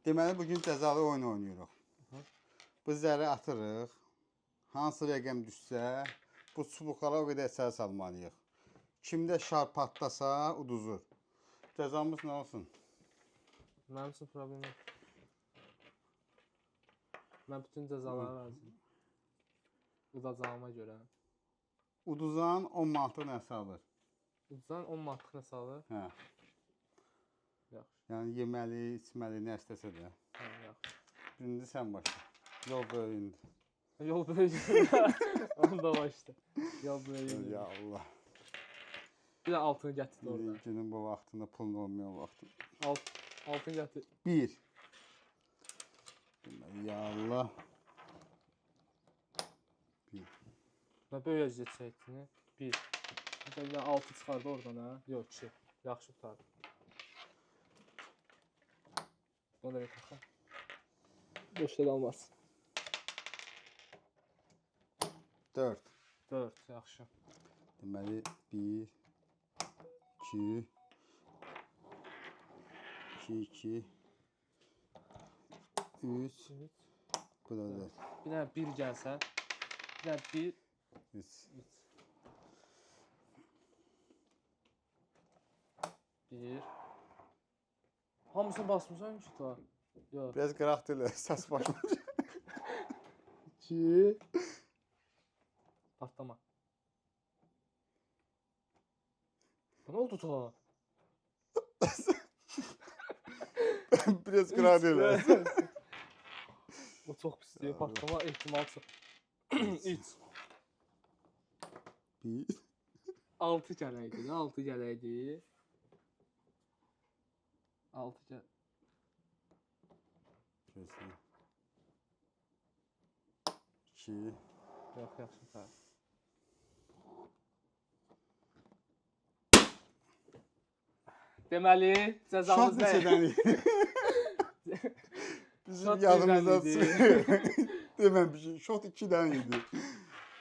Deməli, bugün cəzalı oyun oynayırıq. Bu zəri atırıq. Hansı rəqəm düşsə, bu çubuqlara o qədər əsər salmalıyıq. Kimdə şar patlasa, uduzur. Cəzamız nə olsun? Mənim üçün problem yox. Mən bütün cəzalara razıyım. Udacağıma görə. Uduzan 10 manatlıq nəsə alır. Uduzan 10 manatlıq nəsə alır? Hə. Yaxşı. Yəni yeməli, içməli, nə istəsə də. Hə, yaxşı. Birinci sən başla. Yol böyüyündür. Yol böyüyündür. Onda başla. Yol böyüyündür. Ya Allah. Bir də altını gətir orada. Günün bu vaxtında pulun olmayan vaxtı. Altını gətir. 1. Ya Allah. 1. Və böyüyəcək çəkdini. 1. Bir də 6 çıxardı oradan ha. Yox 2. Yaxşı tutardı. Onu da taxam. Boşda qalmaz. 4. 4. Yaxşı. Deməli 1 2 2 3 bu da 4. Bir də 1 gəlsə. Bir də 1 3. 1. Hamısını basmısan ki ta. Yox. Biraz qıraq deyil, səs başlamış. 2. Patlama. Bu nə oldu ta? Biraz qıraq deyil. O çox pisdir. Patlama ehtimalı çox. 3. 1 6 gələydi. 6 gələydi. 6 gəl. 2 Yox, yaxşı ta. Deməli, cəzamız Şot nə? neçədən idi? Bizim Şot yadımızda birdən idi. deməm bir şey. Şot 2-dən idi.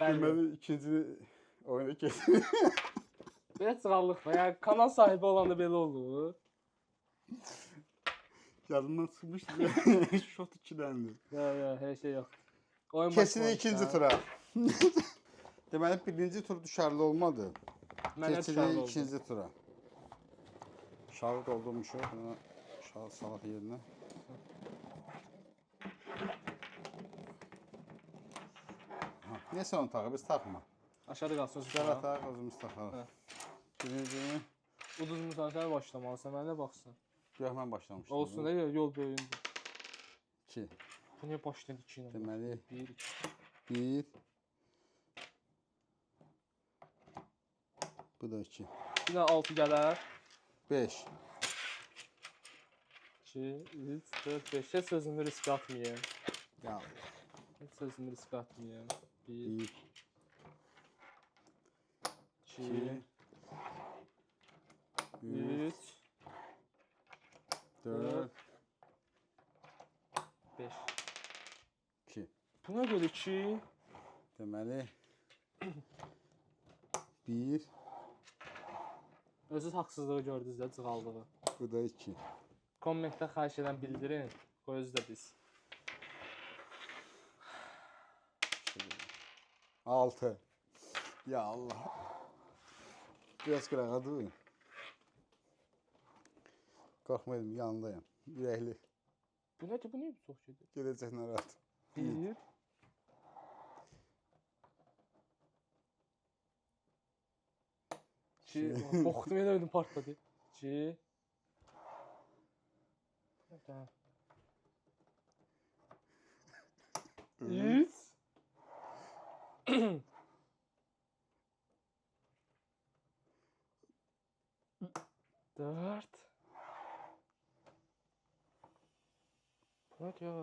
Bəli. Deməli ikinci oyuna keçdik. Belə çıxarlıq da. Yəni kanal sahibi olanda belə olur. Yadımdan çıxmışdı. Şot 2-dəndir. Yox, hər şey yox. Oyun Keçirik ikinci tura. Deməli birinci tur düşərli olmadı. Mənə Keçirik düşərli oldu. ikinci tura. Şarı doldurmuşuq. Buna şarı salaq yerinə. Neyse onu taxı, biz taxma. Aşağı qalsın. Gəl ataq, özümüz taxarıq. Hə. Birincini, Uduzmusan sən başlamalısan. Mənə baxsın. yox mən başlamışdım. Olsun, yol böyüyündür. 2. Bu niyə başladı 2 ilə? Deməli 1, 2. 1. Bu da 2. Bir də 6 gələr. 5. 2, 3, 4, 5. Heç sözümü risk atmayayım. Ya Heç sözümü risk atmayayım. 1, 1 2, 2 3, 4 5. 2. Buna görə 2. Deməli 1. Özünüz haqsızlığı gördünüz də, cığallığı. Bu da 2. Kommentdə xahiş edən bildirin. Qoy özü də biz. 6. Ya Allah. Biraz qırağa dur. Qorxmaydım, yanındayım. Ürəkli. Bu nədir? Bu niyə çox gedir? Gedəcək narahat. 1. Boxdum elə ödüm partladı. 2. 3. 4. Bu nə ya?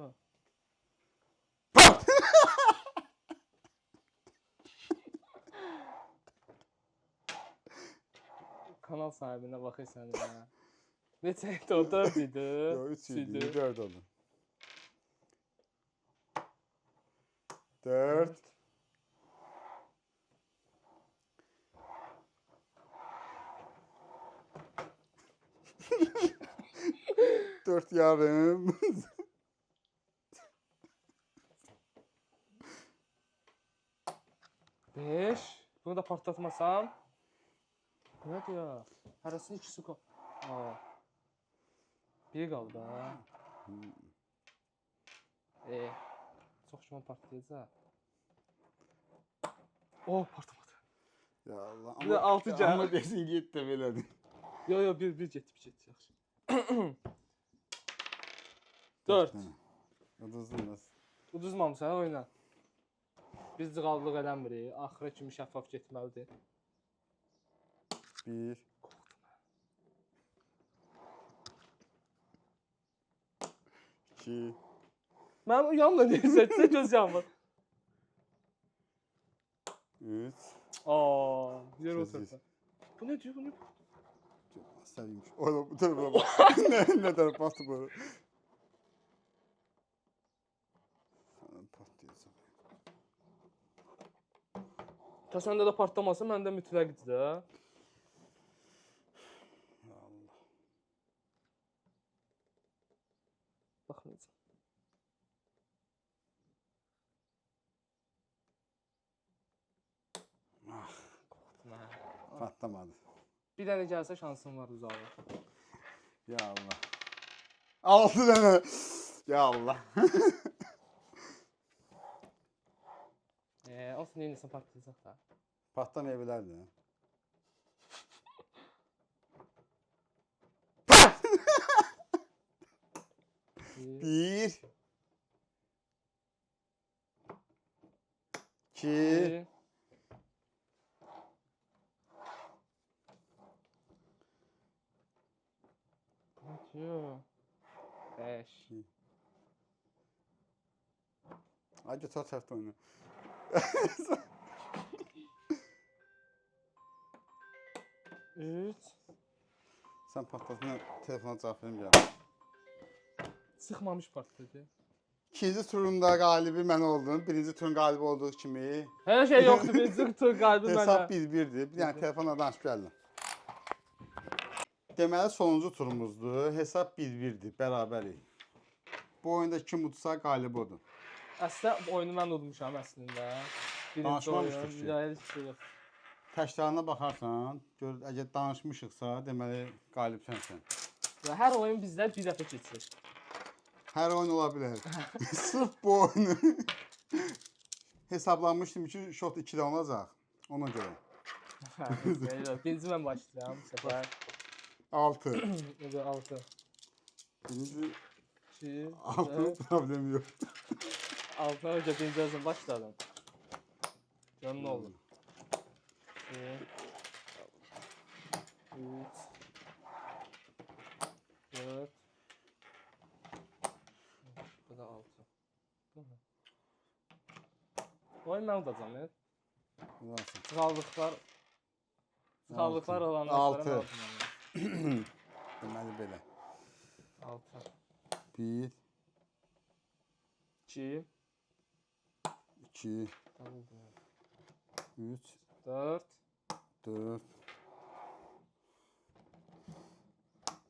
Kanal sahibinə baxırsan ya. Neçə idi o? 4 idi. Yox, 3 idi, 4 oldu. 4. 4 yarım. 5. Bunu da partlatmasam. Ne diyor? Arasını ikisi koy. Aa. Bir kaldı ha. Çok şuma partlayacak. Oh, patlamadı. Ya Allah. Bir de altı can. Amma desin get də belədir. Yo, bir getdi, yaxşı. 4. Uduzdunuz. Uduzmamısan oyna. Biz cığallıq eləmirik. Axıra kimi şəffaf getməlidir. 1 2 Mənim yanımda deyirsən, göz yanmır. 3 Aa, yer Sessiz. oturdu. Bu ne diyor, bu ne? Sevmiş. Oğlum bu tarafa bak. ne taraf bastı bu? Sana patlayacak. Ta səndə də partlamasa, məndə mütləqdir də. Ya Allah. Baxmayacaq. Ah, Qorxdum ha. patlamadı. Bir dənə gəlsə şansım var uzağa. Ya Allah. 6 tane. Ya Allah. Olsun, neyinəsən partlayacaq da. Patlamaya bilərdi. Bir. 2 Diyor. 5. Hadi ta tərəfdə oyna. 3. Sən patlatma telefona cavab verim gəl. Sıxmamış partladı. İkinci turunda qalibi mən oldum. Birinci turun qalibi olduğu kimi Hər şey yoxdur, birinci tur qalbim mənə. hesab 1-1'dir. Bir dənə telefonla danışıb gəldim. Deməli sonuncu turumuzdur. Hesab 1-1'dir, bərabərik. Bu oyunda kim udsa qalib odur. Əslində oyunu mən udmuşam əslində. Birinci Danışmamışdıq oyun, ki. bir daha heç bir şey yox. Təşkilatına baxarsan, gör əgər danışmışıqsa, deməli qalib sənsən. Və hər oyun bizdə bir dəfə keçir. Hər oyun ola bilər. Sırf bu oyunu hesablanmışdım ki, shot 2-də olacaq. Ona görə. Birinci mən başlayacağım bu səfər. 6. Necə 6. Birinci 2, 6 problem yox. 6 önce birinci özüm başladım. Gör nə olur. 2, 3, 4, bu da 6. Oyun mən udacağım, evet. Varsın. Çıxallıqlar olanlar Altı. sonra mən Deməli belə. 6. 1 2, 2 3 4, 4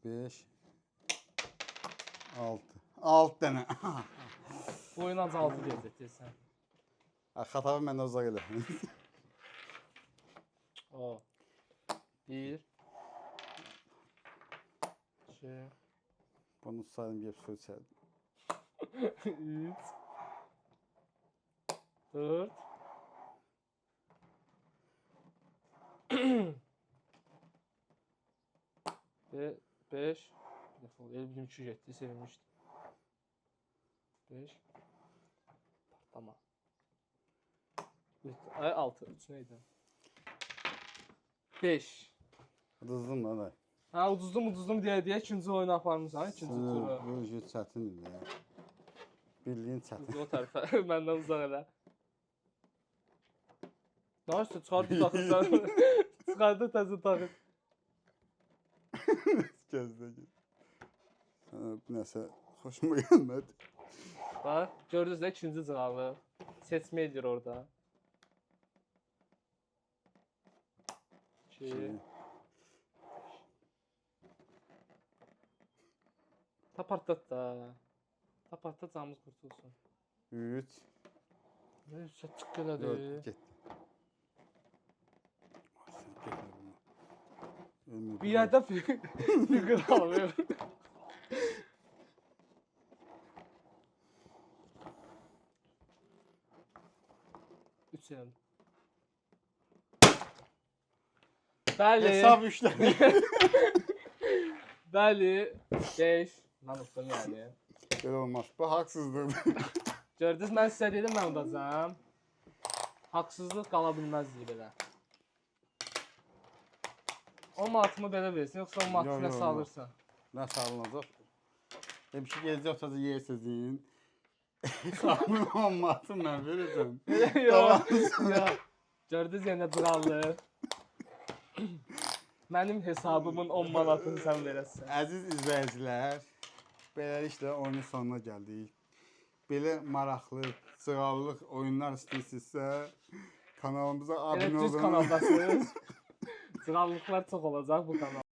5 6 6 dənə. bu oyun ancaq 6 gələcək deyirsən. Xatabı məndən uzaq elə. O. 1, 2, Bunu saydım, gəlib söz çərdim. 3, 4, 5. El bilim 2 getdi, sevinmişdim. 5. Tamam. 6. 3 neydi? 5. Uduzdun da da. Ha, uduzdum deyə ikinci oyunu aparmışsan, ikinci turu. Bu işi çətin idi ya. Bildiyin çətin. O tərəfə, məndən uzaq elə. Daha işte çıxardı taxırsan. Çıxardı təzə taxır. Gözlə gel. Bu nəsə xoşuma gəlmədi. Bax, gördünüz də ikinci cığalı. Seçmə edir orada. 2. Ta partlat da. Ta partlat canımız kurtulsun. 3, Ne çık 4, elədi. get. Ölmedi. Bir yerde figür alıyor. Üç yani. Bəli. Hesab işleri. Bəli. 5. Mən uçdum yəni. Böyle olmaz. Bu haksızlık. Gördünüz mən sizə dedim mən udacağam. Haqsızlıq qala bilməzdi belə. O matımı belə versin, yoxsa o matı Yo, yo, nəsə yo. alırsan. Nasıl alınacak? Demişki gelecek otazı yersizin. Hesabını olmasın ben vereceğim. Yox, yox. Gördünüz yenə durallı. Mənim hesabımın 10 manatını sən verəsən. Əziz izləyicilər, beləliklə oyunun sonuna gəldik. Belə maraqlı, sığallıq oyunlar istəyirsinizsə kanalımıza abunə Elə düz olun. kanaldasınız. Sığallıqlar çox olacaq bu kanalda.